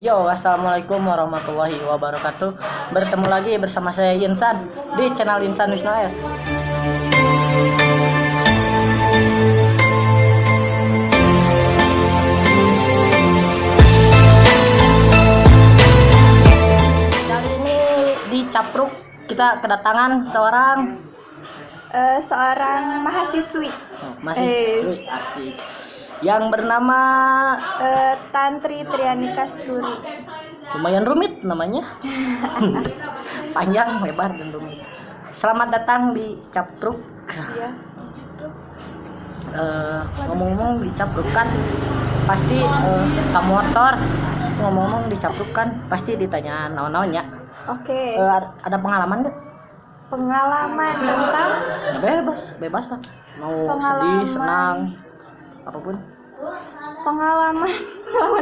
Yo, assalamualaikum warahmatullahi wabarakatuh. Bertemu lagi bersama saya Insan di channel Insan Wisnu S. Kali ini di Capruk kita kedatangan seorang mahasiswi asik yang bernama Tantri Triani Kasturi. lumayan rumit namanya. Panjang, lebar, dan rumit. Selamat datang di Capruk. Ya. Ngomong-ngomong di Capruk kan pasti kamu motor ngomong-ngomong di Capruk kan pasti ditanya naon-naonnya. Oke. Ada pengalaman nggak? Pengalaman tentang Bebas lah, mau Pengalaman. sedih, senang, apapun pengalaman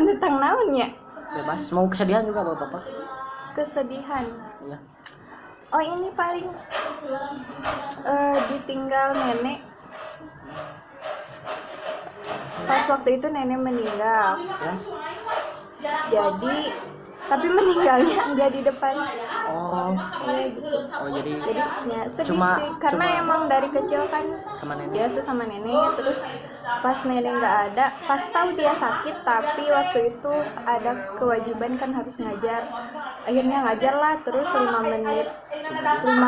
tentang naonnya? bebas. Mau kesedihan juga gak apa-apa. Kesedihan. Iya. Oh, ini paling ditinggal nenek. Pas waktu itu nenek meninggal. Ya. Jadi tapi meninggalnya enggak di depan. Oh, Iya gitu. jadi Ya sedih Cuma- sih karena cuma- emang dari kecil kan sama nenek. biasa sama nenek, terus pas nenek nggak ada, pas tahu dia sakit tapi waktu itu ada kewajiban kan harus ngajar, akhirnya ngajar lah, terus 5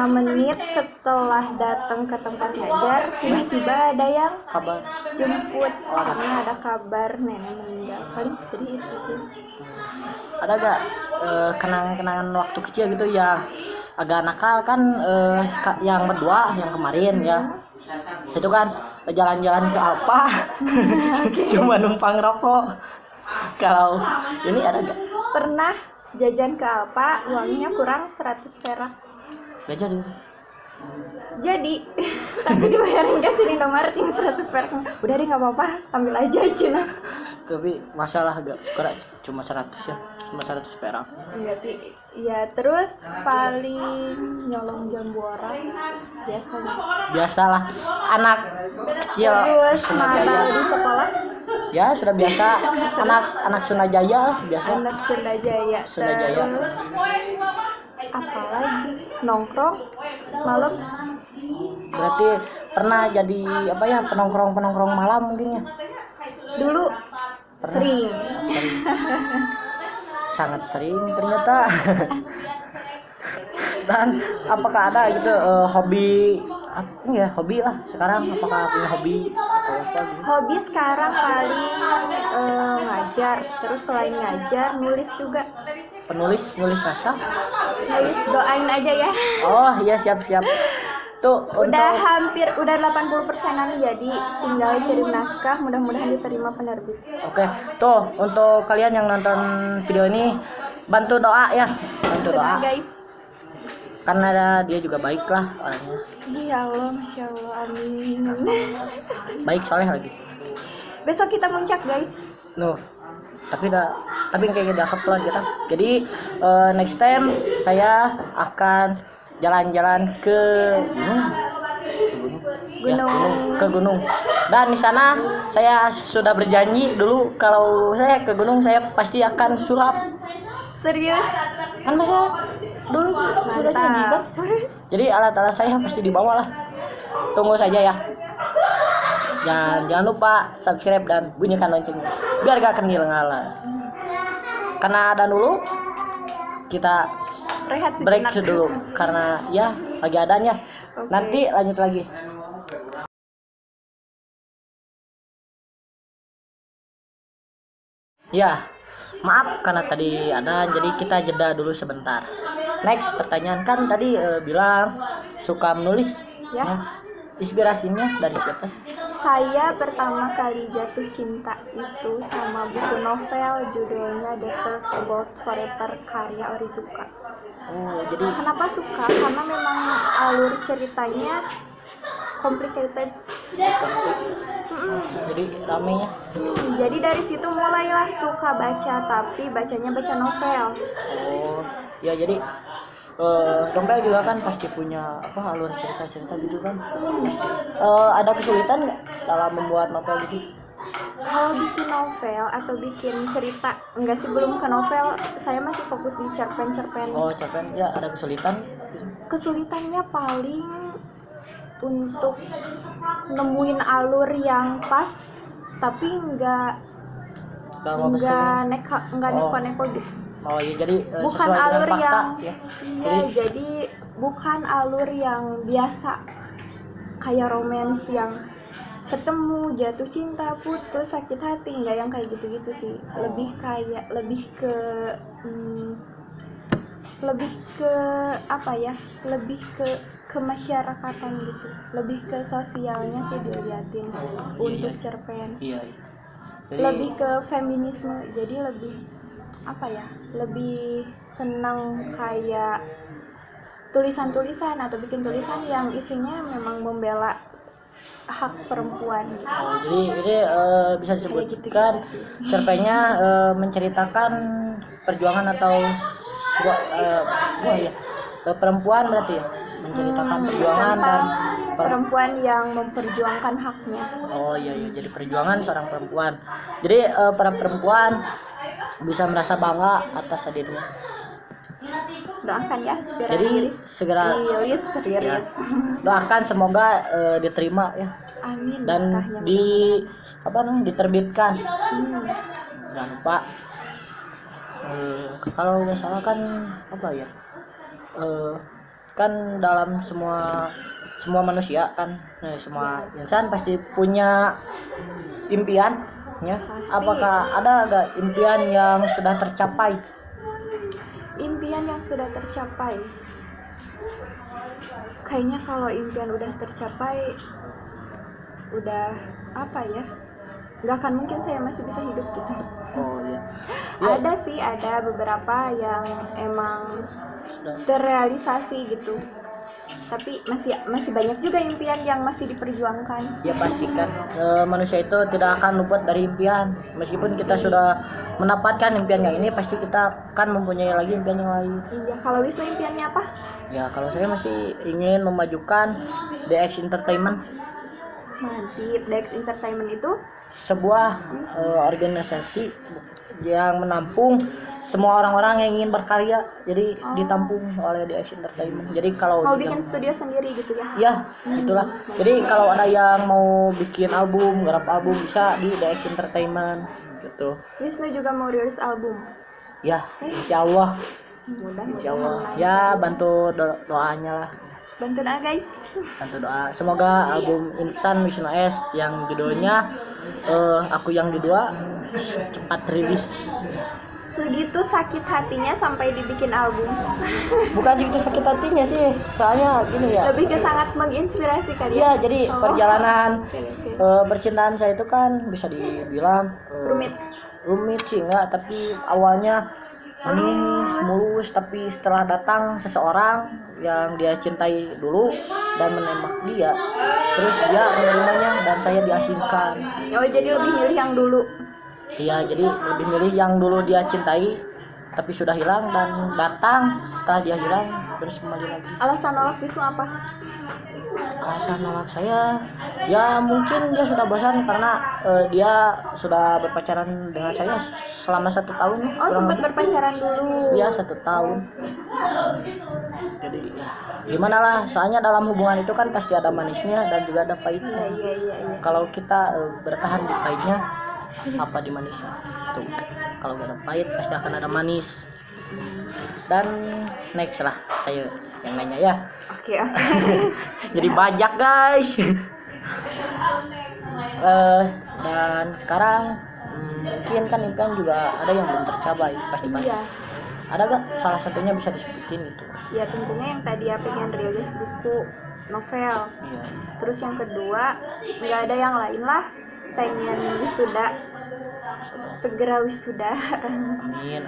menit setelah datang ke tempat ngajar tiba-tiba ada yang Kabar jemput karena ada kabar nenek meninggal. Paling sedih itu sih. ada gak kenangan-kenangan waktu kecil gitu yang agak nakal kan, yang berdua yang kemarin ya itu kan jalan-jalan ke Alfa. Cuma numpang rokok. Kalau ini ada gak? Pernah jajan ke Alfa, uangnya kurang 100 perak. Gak jadi. Jadi tapi dibayarin ke sini nomor yang 100 perak. Udah deh nggak apa-apa, ambil aja Cina. Tapi masalah gak sekarang cuma 100 ya, cuma 100 perak. Enggak sih. Ya terus paling nyolong jambu orang biasanya. Biasalah anak kecil Terus Sunajaya. mabal di sekolah, Ya sudah biasa, anak Sunajaya biasa. anak Sunda Jaya. Sunda Jaya. Terus apalagi nongkrong malam. Berarti pernah jadi apa ya, penongkrong malam mungkin ya. Dulu sering. Sangat sering ternyata. Dan apakah ada gitu hobi apa ya, hobi lah sekarang, apakah punya hobi atau apa gitu? Hobi sekarang paling ngajar, terus selain ngajar nulis juga. Nulis naskah. Nulis, doain aja ya. Oh iya, siap tuh. Udah Untuk hampir, udah 80%-an jadi, tinggal kirim naskah, mudah-mudahan diterima penerbit. oke, tuh untuk kalian yang nonton video ini bantu doa ya, bantu doa Benar guys. karena dia juga baik lah orangnya, Ya Allah, Masya Allah, amin. baik soleh lagi. Besok kita muncak guys. Nuh, tapi kayak udah upload gitu. Jadi next time saya akan jalan-jalan ke gunung. Dan di sana saya sudah berjanji dulu kalau saya ke gunung saya pasti akan sulap. Serius? Kan masa dulu udah janji kan. Mantap. Jadi alat-alat saya pasti dibawa lah. Tunggu saja ya. Jangan lupa subscribe dan bunyikan loncengnya biar gak ketinggalan. Karena ada dulu kita Rehat break sejenak. dulu karena ya lagi adanya. Oke. Nanti lanjut lagi. Ya, maaf karena tadi ada, jadi kita jeda dulu sebentar. Next pertanyaan kan tadi bilang suka menulis Ya. Inspirasinya dari siapa? Saya pertama kali jatuh cinta itu sama buku novel judulnya The Third About Forever karya Onizuka. Oh, jadi Kenapa suka? Karena memang alur ceritanya complicated. jadi rame ya. Jadi dari situ mulailah suka baca, tapi bacanya baca novel. Oh, ya jadi dompet juga kan pasti punya apa, alur cerita gitu kan. Ada kesulitan nggak dalam membuat novel gitu? Kalau bikin novel atau bikin cerita, enggak sih, belum ke novel, saya masih fokus di cerpen-cerpen. Oh, cerpen ya ada kesulitan. Kesulitannya paling untuk nemuin alur yang pas, tapi enggak Kalau kesel. enggak Oh. neko-neko gitu. Oh iya, jadi Bukan sesuai dengan alur fakta, yang ya. iya, jadi bukan alur yang biasa kayak romance yang ketemu, jatuh cinta, putus, sakit hati, enggak yang kayak gitu-gitu sih. Lebih kayak lebih ke apa ya? Lebih ke kemasyarakatan gitu. Lebih ke sosialnya sih diliatin untuk cerpen. Iya, iya. Jadi, Lebih ke feminisme, jadi lebih apa ya? Lebih senang kayak tulisan-tulisan atau bikin tulisan yang isinya memang membela hak perempuan gitu. oh, jadi ini bisa disebutkan cerpennya menceritakan perjuangan atau ya, perempuan berarti ya, menceritakan perjuangan dan tentang perempuan yang memperjuangkan haknya. oh iya, iya, jadi perjuangan seorang perempuan. Jadi para perempuan bisa merasa bangga atas hadirnya. Doakan ya segera Jadi segera rilis. ya, doakan semoga diterima ya Amin. dan naskahnya. diterbitkan. Hmm. Jangan lupa kalau nggak salah kan apa ya, kan dalam semua manusia kan, semua insan pasti punya impian ya. Pasti. Apakah ada nggak impian yang sudah tercapai? Impian yang sudah tercapai, kayaknya kalau impian udah tercapai, udah apa ya, nggak akan mungkin saya masih bisa hidup gitu. Oh iya. Ada sih, ada beberapa yang emang terrealisasi gitu, tapi masih banyak juga impian yang masih diperjuangkan. Ya pastikan manusia itu tidak akan luput dari impian. Meskipun kita sudah mendapatkan impian yang ini, pasti kita akan mempunyai lagi impian yang lain. Iya, kalau Wisnu impiannya apa? Ya kalau saya masih ingin memajukan DX Entertainment, Mantip. Dex Entertainment itu sebuah organisasi yang menampung semua orang-orang yang ingin berkarya. Jadi ditampung oleh DX Entertainment. Jadi kalau mau bikin studio sendiri gitu ya? ya itulah. Jadi kalau ada yang mau bikin album, garap album, bisa di DX Entertainment gitu. Wisnu juga mau rilis album. Ya, insya Allah. Insya Allah. Ya, bantu doanya lah. Bantu doa guys. Bantu doa. Semoga album Insan Wisnu S yang judulnya Aku Yang Dua cepat rilis. Segitu sakit hatinya sampai dibikin album. Bukan segitu sakit hatinya sih, soalnya gini ya. Lebih ke sangat menginspirasi kali Iya, ya. jadi perjalanan Oke. percintaan saya itu kan bisa dibilang rumit sih enggak, tapi awalnya manis mulus, tapi setelah datang seseorang yang dia cintai dulu dan menembak dia, terus dia menerimanya dan saya diasingkan. Oh, jadi lebih milih yang dulu. Iya, jadi lebih milih yang dulu dia cintai tapi sudah hilang dan datang setelah dia hilang terus kembali lagi. Alasan nolak Wisnu apa? Alasan nolak saya ya mungkin dia sudah bosan karena dia sudah berpacaran dengan saya selama 1 tahun. Oh, sempat berpacaran dulu. Iya, 1 tahun. Jadi ya, gimana lah, soalnya dalam hubungan itu kan pasti ada manisnya dan juga ada pahitnya. Iya. Kalau kita bertahan di pahitnya, apa di manisnya tuh. Kalau gak ada pahit pasti akan ada manis. Dan next lah saya yang nanya ya. Oke. Jadi bajak guys. Dan sekarang mungkin kan impian juga ada yang belum tercapai pasti. Iya. Ada gak salah satunya bisa disebutin itu? Ya tentunya yang tadi ya pengen rilis buku novel. Iya. Terus yang kedua nggak ada yang lain lah, pengen segera wisuda Amin.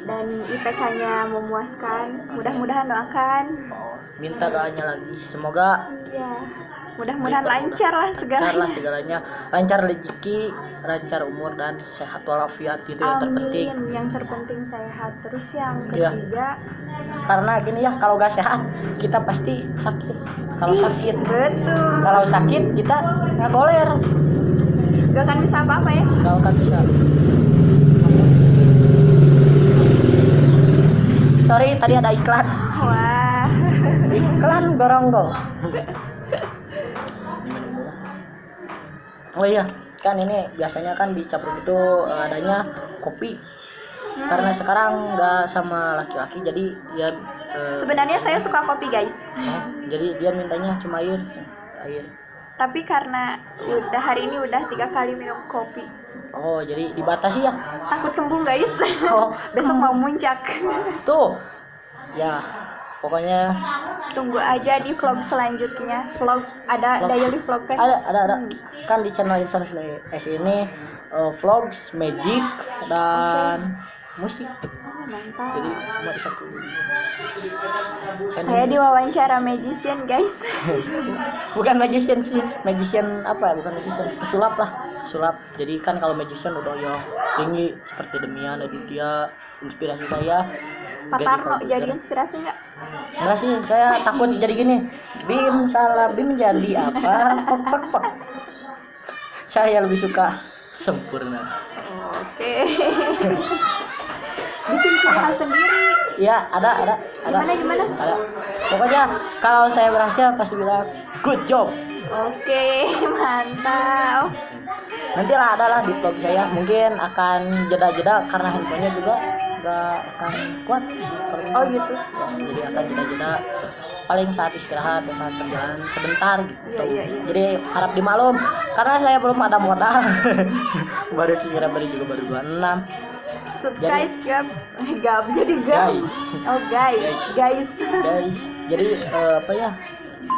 dan IPK-nya memuaskan. Mudah-mudahan doakan. Oh, minta doanya lagi. Semoga Iya. Mudah-mudahan lancar lah segalanya. segalanya. Lancar rezeki, lancar umur dan sehat walafiat, itu yang terpenting. Amin. Yang terpenting sehat. Terus yang Iya. ketiga, Karena gini ya, kalau gak sehat kita pasti sakit. Kalau sakit, betul. kalau sakit kita nggak goler. Gak akan bisa apa-apa ya. nggak akan bisa. Sorry, tadi ada iklan. Wah. Iklan Goronggol. Oh iya, kan ini biasanya kan di capruk itu adanya kopi. Karena sekarang nggak sama laki-laki, jadi dia Sebenarnya saya suka kopi guys. jadi dia mintanya cuma air. Tapi karena udah hari ini udah 3 kali minum kopi, Oh, jadi dibatasi ya? takut kembung guys. Oh, Besok mau muncak. tuh. Ya, pokoknya Tunggu aja di vlog selanjutnya. Vlog ada Vlog. daily vlog kan? ada. Kan di channel Insan S ini vlogs, magic dan musik. Oh, mantap. Jadi semua disatu. Kan Saya diwawancara magician guys. bukan magician sih, magician apa? Bukan magician, pesulap lah, pesulap. Jadi kan kalau magician udah yang tinggi seperti Demian, Aditya, inspirasi saya. Pak Jadi Tarno kalau jadi belajar- inspirasi nggak? Enggak sih, saya takut jadi gini. Bim salah Bim jadi apa? Pek pek pek. Saya lebih suka sempurna. Oke. Bikin ciri khas sendiri. Ya, ada. Gimana? Ada. Pokoknya kalau saya berhasil pasti bilang good job. Oke, mantap. Nanti lah ada lah di vlog saya. Mungkin akan jeda-jeda karena handphonenya juga nggak akan kuat. Oh gitu. Ya, jadi akan jeda-jeda paling saat istirahat atau saat perjalanan sebentar gitu. Iya. Jadi harap dimaklum karena saya belum ada modal. Baru segera beli juga baru 26. Subscribe gap jadi gap. Guys. Oh guys. Guys, jadi apa ya?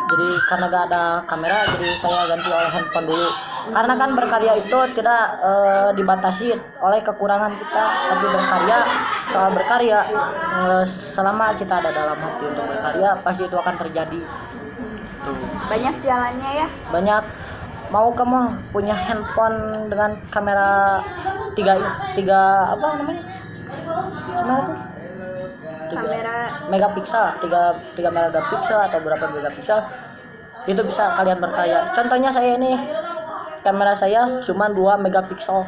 Jadi karena gak ada kamera, jadi saya ganti oleh handphone dulu. Karena kan berkarya itu tidak dibatasi oleh kekurangan kita, tapi berkarya soal berkarya selama kita ada dalam hati untuk berkarya pasti itu akan terjadi. Tuh. Banyak jalannya ya. Banyak. Mau kamu punya handphone dengan kamera tiga apa namanya? Kamera tuh? Kamera Megapiksel, 3 megapiksel atau berapa megapiksel itu bisa kalian berkarya. Contohnya saya ini kamera saya cuma 2 megapiksel,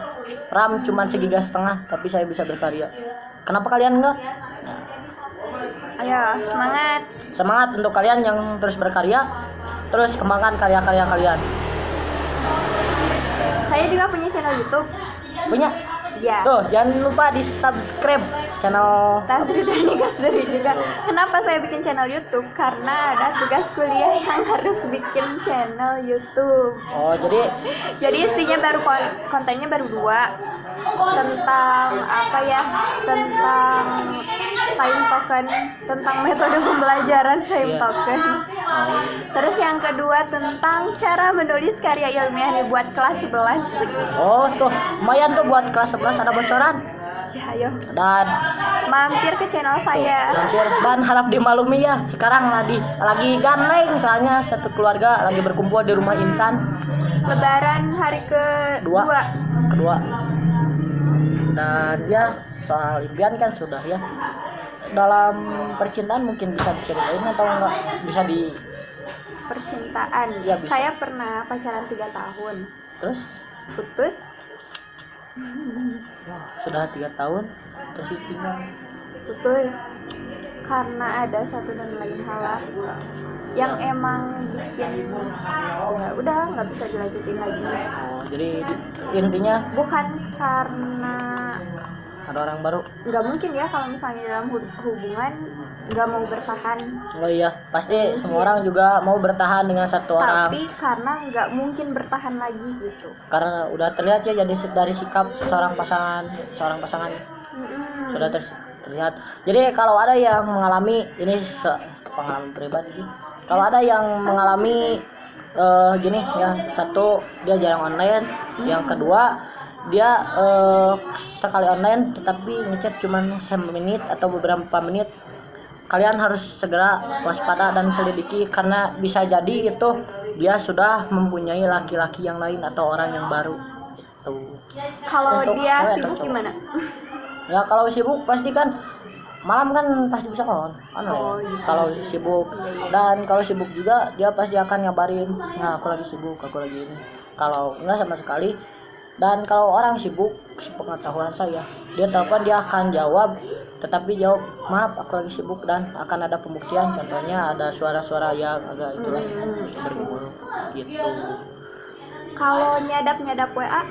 RAM cuma 1,5 GB, tapi saya bisa berkarya. Kenapa kalian enggak? ayo semangat. Semangat untuk kalian yang terus berkarya, terus kembangkan karya-karya kalian. Saya juga punya channel YouTube. Punya? Ya. Tuh, jangan lupa di subscribe channel. Tantri Tani Kasdari juga. Kenapa saya bikin channel YouTube? Karena ada tugas kuliah yang harus bikin channel YouTube. Oh, Jadi isinya baru kontennya baru 2 tentang apa ya? Tentang time token, tentang metode pembelajaran time Iya. token. Terus yang kedua tentang cara menulis karya ilmiah nih buat kelas 11. oh tuh lumayan tuh buat kelas 11 ada bocoran. Ya, ayo Dan mampir ke channel saya. hampir dan harap dimaklumi ya, sekarang lagi gandeng soalnya satu keluarga lagi berkumpul di rumah Insan. Lebaran hari kedua. Kedua. Dan ya soal impian kan sudah ya. Dalam percintaan mungkin bisa diceritain atau enggak bisa di Percintaan. Ya, bisa. Saya pernah pacaran 3 tahun. terus Putus. wah, sudah 3 tahun terus tinggal. Putus karena ada satu dan lain hal lah yang emang bikin ya udah nggak bisa dilanjutin lagi. Oh, jadi intinya Bukan karena ada orang baru. nggak mungkin ya kalau misalnya dalam hubungan nggak mau bertahan, Oh iya, pasti semua orang juga mau bertahan dengan satu orang. tapi karena nggak mungkin bertahan lagi gitu. Karena udah terlihat ya jadi dari sikap seorang pasangan Mm-mm. sudah terlihat. Jadi kalau ada yang mengalami ini pengalaman pribadi sih. Kalau ada yang mengalami gini ya, satu dia jarang online, yang kedua dia sekali online tetapi ngechat cuman 1 menit atau beberapa menit, kalian harus segera waspada dan selidiki karena bisa jadi itu dia sudah mempunyai laki-laki yang lain atau orang yang baru. Tuh. Kalau Untuk dia cewek sibuk atau cowok? gimana? Ya kalau sibuk pasti kan malam kan pasti bisa online. Oh, gitu. Kalau sibuk, dan kalau sibuk juga dia pasti akan ngabarin, nah aku lagi sibuk, aku lagi ini. Kalau enggak sama sekali Dan kalau orang sibuk, sepengetahuan saya, dia telepon dia akan jawab, tetapi jawab maaf aku lagi sibuk, dan akan ada pembuktian, contohnya ada suara-suara yang agak itulah bergumul gitu. Kalau nyadap WA,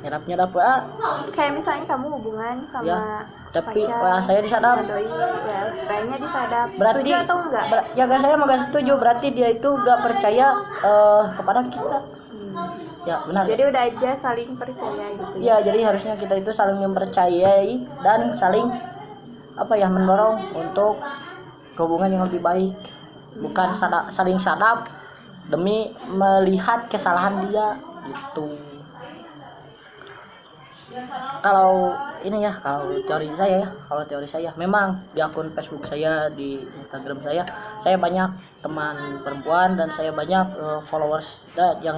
Nyadap WA kayak misalnya kamu hubungan sama ya, tapi pacar, WA saya disadap. sama doi, WA-nya disadap. Berarti Setuju atau enggak? Ya guys, saya gak setuju, berarti dia itu gak percaya kepada kita. Ya benar. Jadi udah aja saling percaya gitu. Ya, jadi harusnya kita itu saling mempercayai dan saling mendorong untuk hubungan yang lebih baik, bukan saling sadap demi melihat kesalahan dia gitu. Kalau ini ya, kalau teori saya memang di akun Facebook saya, di Instagram saya banyak teman perempuan dan saya banyak followers yang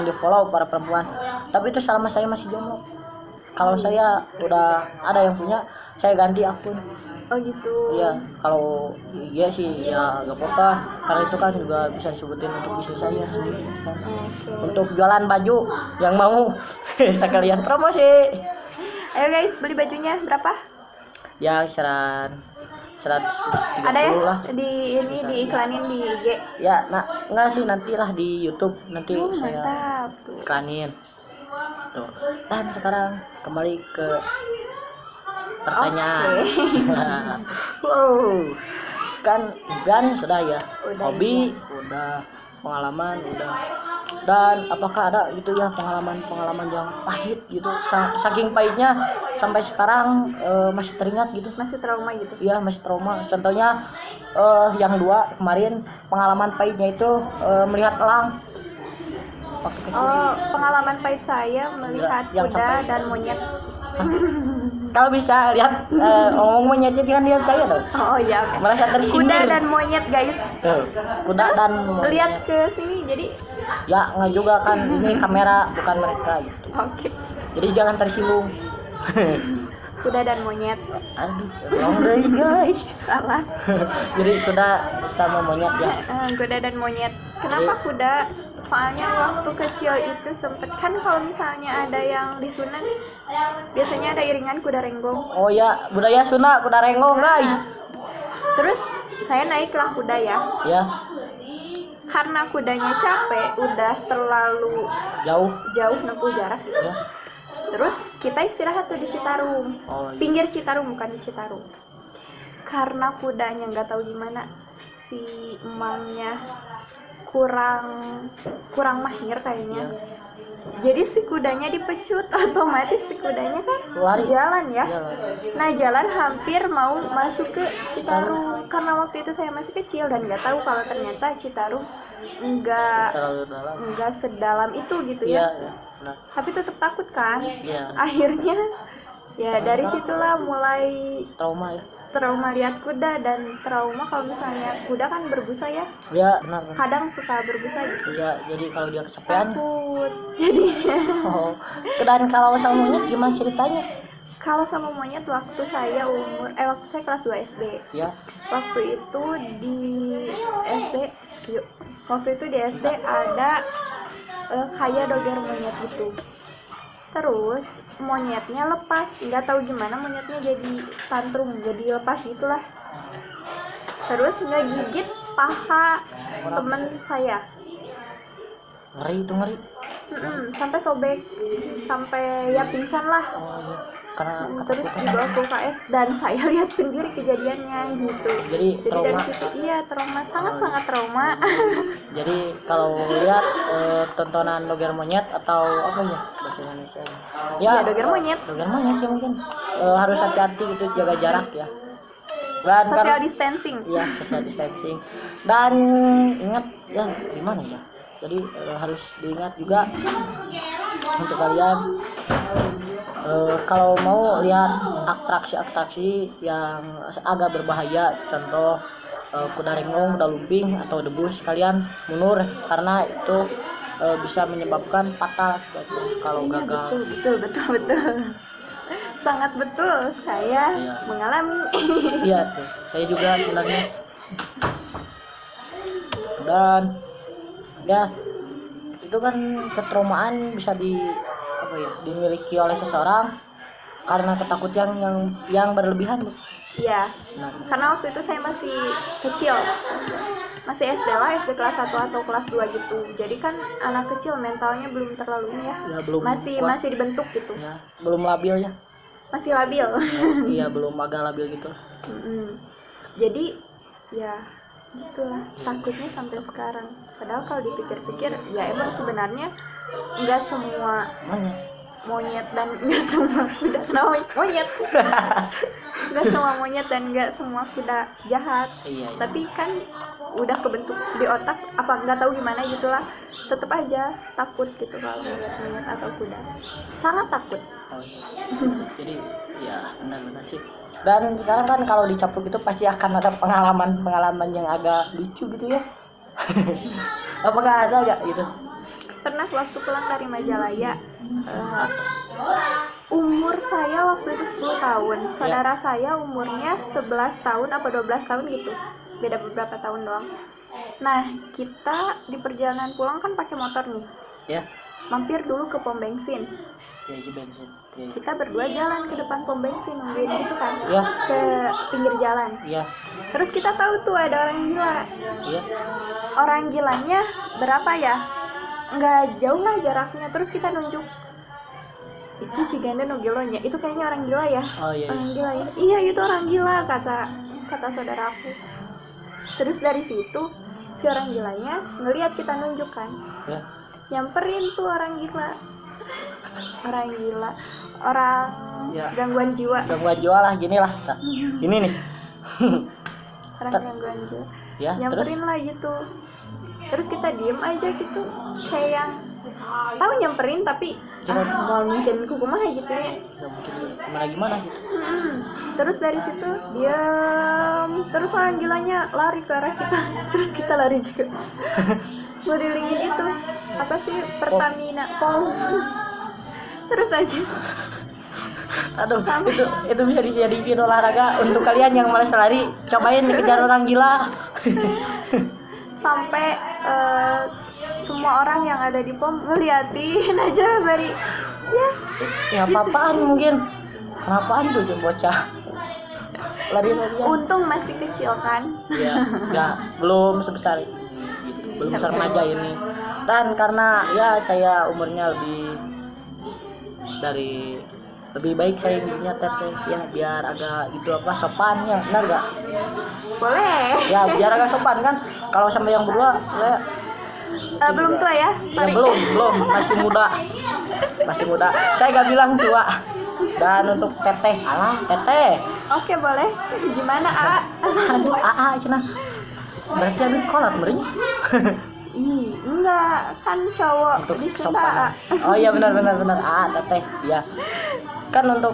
di follow para perempuan, tapi itu selama saya masih jomblo. Kalau saya udah ada yang punya, saya ganti akun. Oh gitu. Iya, kalau iya sih ya gak apa-apa, karena itu kan juga bisa disebutin untuk bisnis saya sendiri kan. Untuk jualan baju yang mau sekalian promosi. Ayo guys, beli bajunya berapa? Ya kisaran 130 Ada ya lah. di ini diiklanin di IG. Ya, enggak sih, nantilah di YouTube nanti saya Mantap tuh. iklanin. Tuh. Dan sekarang kembali ke pertanyaan. Wow. Kan sudah ya. Udah, Hobi udah, pengalaman udah. Dan apakah ada gitu ya pengalaman yang pahit gitu, saking pahitnya sampai sekarang masih teringat gitu? Masih trauma gitu. Iya, masih trauma. Contohnya yang 2 kemarin, pengalaman pahitnya itu melihat elang waktu kecil. Oh, pengalaman pahit saya melihat Yang kuda sampai- dan monyet. Kalau bisa lihat ngomong monyetnya kan lihat saya dong. Oh iya, oke. Merasa tersindir. Kuda dan monyet guys. Tuh, kuda dan monyet. Lihat ke sini jadi Ya nggak juga kan, ini kamera bukan mereka gitu. oke. Jadi jangan tersinggung. Kuda dan monyet. Aduh, wrong day guys. Salah. Jadi kuda sama monyet ya. Kuda dan monyet. Kenapa kuda? Soalnya waktu kecil itu sempet kan, kalau misalnya ada yang disunat biasanya ada iringan kuda renggong. Oh ya, budaya Sunda, kuda renggong guys. Terus saya naiklah kuda ya. Ya, Karena kudanya capek, udah terlalu jauh nempuh jarak gitu. ya. Terus kita istirahat tuh di Citarum. Oh, iya. Pinggir Citarum, bukan di Citarum. Karena kudanya nggak tahu gimana, si emangnya kurang mahir kayaknya. Jadi si kudanya dipecut, otomatis si kudanya kan Lari. jalan ya. Iya, Nah, jalan hampir mau masuk ke Citarum. Karena waktu itu saya masih kecil dan nggak tahu kalau ternyata Citarum terlalu dalam. nggak sedalam itu gitu Iya, ya. ya. Nah, Tapi tetap takut kan. iya. Akhirnya ya dari situlah mulai Trauma ya. trauma lihat kuda, dan trauma kalau misalnya kuda kan berbusa ya, Ya, benar. kadang suka berbusa gitu. Iya, jadi kalau dia kesepian. Takut jadinya. Oh. Dan kalau sama monyet gimana ceritanya? Kalau sama monyet waktu saya kelas 2 SD. Ya. Waktu itu di SD, ada kayak doger monyet gitu. Terus monyetnya lepas, nggak tahu gimana monyetnya jadi tantrum, jadi lepas gitulah. Terus ngegigit paha temen saya. Ngeri itu, ngeri. Sampai sobek, sampai ya pingsan lah. Oh, iya. Karena Terus ketakutan. dibawa ke UKS dan saya lihat sendiri kejadiannya gitu. Jadi dari trauma. situ iya trauma, sangat trauma. Jadi kalau lihat tontonan doger monyet atau apa ya bahasa Indonesia? Ya, doger monyet. Doger monyet ya mungkin harus hati-hati gitu, jaga jarak ya. Dan Social distancing. Iya, social distancing. Dan ingat ya gimana ya? Jadi harus diingat juga untuk kalian kalau mau lihat atraksi-atraksi yang agak berbahaya, contoh kuda renggong, kuda lumping atau debus, kalian mundur karena itu bisa menyebabkan fatal kalau Iya, gagal. betul. Sangat betul, saya Iya. mengalami. Iya tuh, saya juga sebenarnya. Dan ya itu kan ketraumaan bisa oh ya, dimiliki oleh seseorang karena ketakutan yang berlebihan, Bu. Iya, Nah, karena waktu itu saya masih kecil, masih SD lah, SD kelas 1 atau kelas 2 gitu. Jadi kan anak kecil mentalnya belum terlalu ini ya, ya belum kuat, masih dibentuk gitu, ya, belum labil ya. masih labil. Iya, belum agak labil gitu. Mm-mm. Jadi ya gitulah, takutnya sampai sekarang. Padahal kalau dipikir-pikir ya emang sebenarnya nggak semua Makanya. monyet dan nggak semua kuda, kenapa monyet, nggak semua monyet dan nggak semua kuda jahat. Iya, iya. Tapi kan udah kebentuk di otak, apa nggak tahu gimana gitulah, tetap aja takut gitu kalau ngeliat monyet atau kuda, sangat takut. Oh, iya. Jadi ya benar-benar sih. Dan sekarang kan kalau di Capluk itu pasti akan ada pengalaman yang agak lucu gitu ya. Apakah ada nggak gitu? Pernah waktu pulang dari Majalaya, umur saya waktu itu 10 tahun, saudara saya umurnya 11 tahun apa 12 tahun gitu, beda beberapa tahun doang. Nah, kita di perjalanan pulang kan pakai motor nih, Ya, mampir dulu ke pom bensin. ya isi bensin. Ya, Kita berdua jalan ke depan pom bensin nungguin gitu kan, Ya. ke pinggir jalan. ya, Terus kita tahu tuh ada orang gila. ya. Orang gilanya berapa ya? Nggak jauh lah jaraknya. Terus kita nunjuk, itu Ciganda no gilonya, itu kayaknya orang gila ya. Oh iya. Orang gila ya, iya itu orang gila, kata saudaraku. Terus dari situ si orang gilanya ngelihat kita nunjuk kan, Ya. nyamperin tuh orang gila, orang Ya. gangguan jiwa, Udah gua jual lah gini lah. Nah, ini nih. orang gangguan jiwa, Ya, terus nyamperin lah gitu. Terus kita diem aja gitu, kayak yang tahu nyamperin tapi mau nunjukin kumaha gitu ya. ya mungkin gimana gitu. Terus dari situ diam, terus orang gilanya lari ke arah kita, terus kita lari juga. Ngelilingin itu apa sih, Pertamina Pom. Terus aja Aduh, Sampai- itu bisa dijadiin olahraga untuk kalian yang malas lari, cobain dikejar orang gila. sampai semua orang yang ada di pom ngeliatin aja dari ya. Ya apa-apaan mungkin. Kenapaan tuh bocah? Lari-larian. Untung masih kecil kan. Ya, ya belum sebesar ini, gitu. Belum besar remaja ini. Dan karena ya saya umurnya lebih baik saya umurnya teteh ya, biar agak itu apa sopan ya, benar gak? Boleh. Ya biar agak sopan kan. Kalau sama yang berdua saya Belum tua ya, ya sorry. belum masih muda. Saya gak bilang tua. Dan untuk teteh, alah teteh. Oke boleh. Gimana A? Aduh, cina. Berarti habis kolot merinya. Ih, enggak, kan cowok Untuk di Sunda. kesopanan. Oh iya benar. Teteh, ya. Kan untuk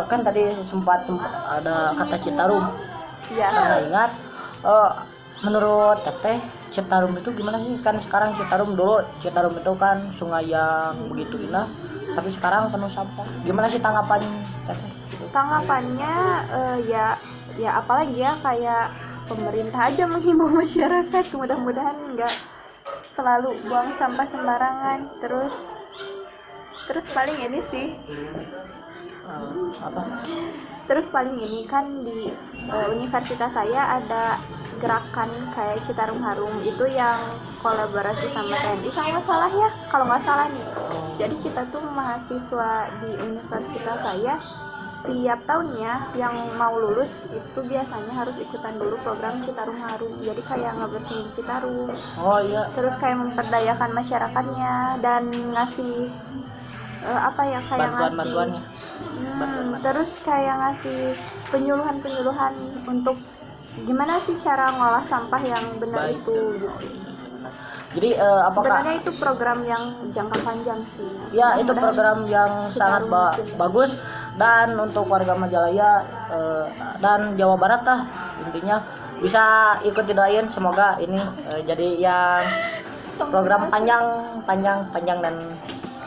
kan tadi sempat ada kata Citarum. Iya. Karena ingat menurut teteh Citarum itu gimana sih? Kan sekarang Citarum itu kan sungai yang begitu indah, tapi sekarang penuh sampah. Gimana sih tanggapan teteh? Tanggapannya ya apalagi ya, kayak pemerintah aja menghimbau masyarakat, mudah-mudahan enggak selalu buang sampah sembarangan. Terus paling ini sih, Apa? terus paling ini kan di universitas saya ada gerakan kayak Citarum Harum itu yang kolaborasi sama TNI kalau nggak salah nih. Jadi kita tuh mahasiswa di universitas saya tiap tahunnya yang mau lulus itu biasanya harus ikutan dulu program Citarum Harum. Jadi kayak ngebersihin Citarum, Oh iya. terus kayak memperdayakan masyarakatnya dan ngasih kayak Bantuan-bantuannya. terus kayak ngasih penyuluhan untuk gimana sih cara ngolah sampah yang benar Baik. itu gitu. Jadi apakah Sebenarnya itu program yang jangka panjang sih. ya itu Mudah-mudahan program yang sangat bagus, dan untuk warga Majalaya dan Jawa Barat lah intinya bisa ikut didoain, semoga ini jadi yang program panjang dan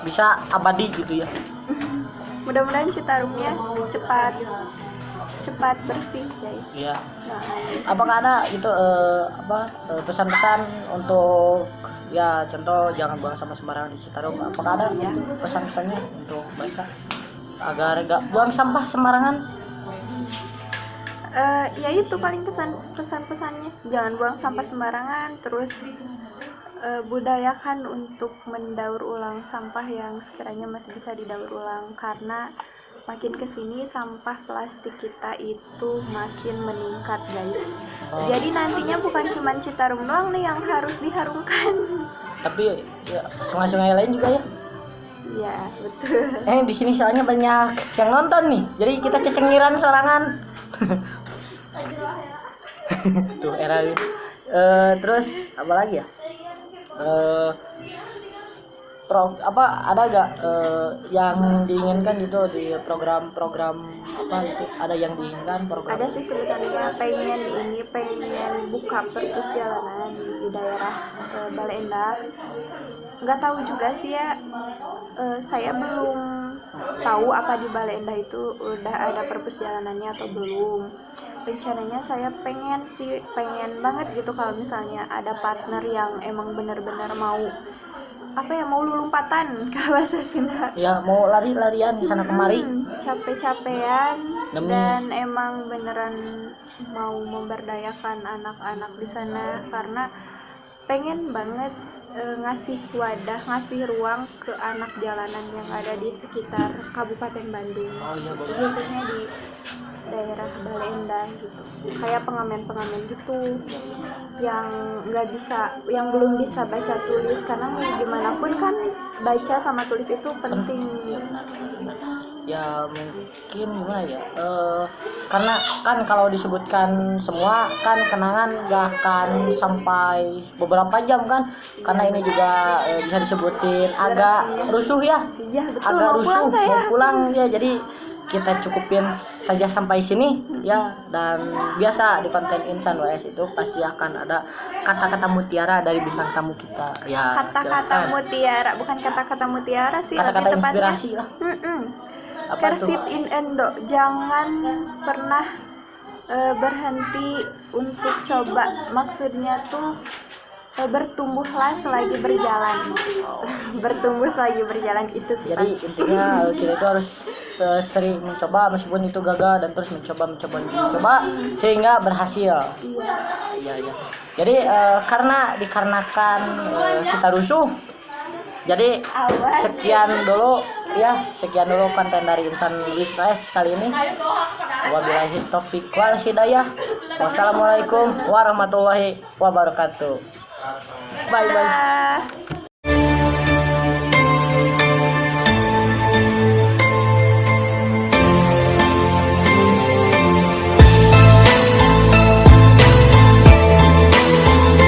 bisa abadi gitu ya. Mudah-mudahan Citarumnya cepat bersih guys. Iya. Nah, Apakah ada gitu pesan-pesan untuk Ya contoh jangan buang sampah sembarangan di Citarum. Apakah ada ya pesan-pesannya untuk mereka agar gak buang sampah sembarangan? Ya itu paling pesan-pesannya, jangan buang sampah sembarangan, terus budayakan untuk mendaur ulang sampah yang sekiranya masih bisa didaur ulang, karena makin kesini sampah plastik kita itu makin meningkat guys. Jadi nantinya bukan cuma Citarum doang nih yang harus diharumkan. Tapi ya, sungai-sungai lain juga ya. Iya betul. Di sini soalnya banyak yang nonton nih, jadi kita cecengiran sorangan. Tuh era ini. Terus apa lagi ya? Ada gak yang diinginkan gitu di program-program apa itu, ada yang diinginkan program? Ada sih sebenarnya, pengen buka perpus jalanan di daerah Bale Endah. Nggak tahu juga sih ya, saya belum tahu apa di Bale Endah itu udah ada perpus jalanannya atau belum. Rencananya saya pengen banget gitu kalau misalnya ada partner yang emang benar-benar mau mau lompatan kalau bahasa Sunda. Ya mau lari-larian sana kemari. Capek-capean dan emang beneran mau memberdayakan anak-anak di sana, karena pengen banget ngasih wadah, ngasih ruang ke anak jalanan yang ada di sekitar Kabupaten Bandung. Khususnya di daerah Bale Endah gitu, kayak pengamen-pengamen gitu yang belum bisa baca tulis, karena mau gimana pun kan baca sama tulis itu penting. Ya mungkin gimana ya, karena kan kalau disebutkan semua kan kenangan gak akan sampai beberapa jam kan, karena ini juga bisa disebutin agak rusuh ya. Iya betul, agak mau rusuh pulang mau pulang ya, jadi kita cukupin saja sampai sini ya. Dan biasa di konten Insan WS itu pasti akan ada kata-kata mutiara dari bintang tamu kita ya. Kata-kata mutiara, bukan kata-kata mutiara sih, kata-kata lebih tepatnya inspirasi lah. Kersit in Endo, jangan pernah berhenti untuk coba. Maksudnya tuh bertumbuhlah selagi berjalan. Bertumbuh selagi berjalan itu sih. Jadi intinya kita itu harus sering mencoba meskipun itu gagal, dan terus mencoba sehingga berhasil. Iya. Jadi dikarenakan kita rusuh, jadi sekian dulu konten dari Insan WS kali ini. Wabillahi taufiq wal hidayah. Wassalamualaikum warahmatullahi wabarakatuh. Bye.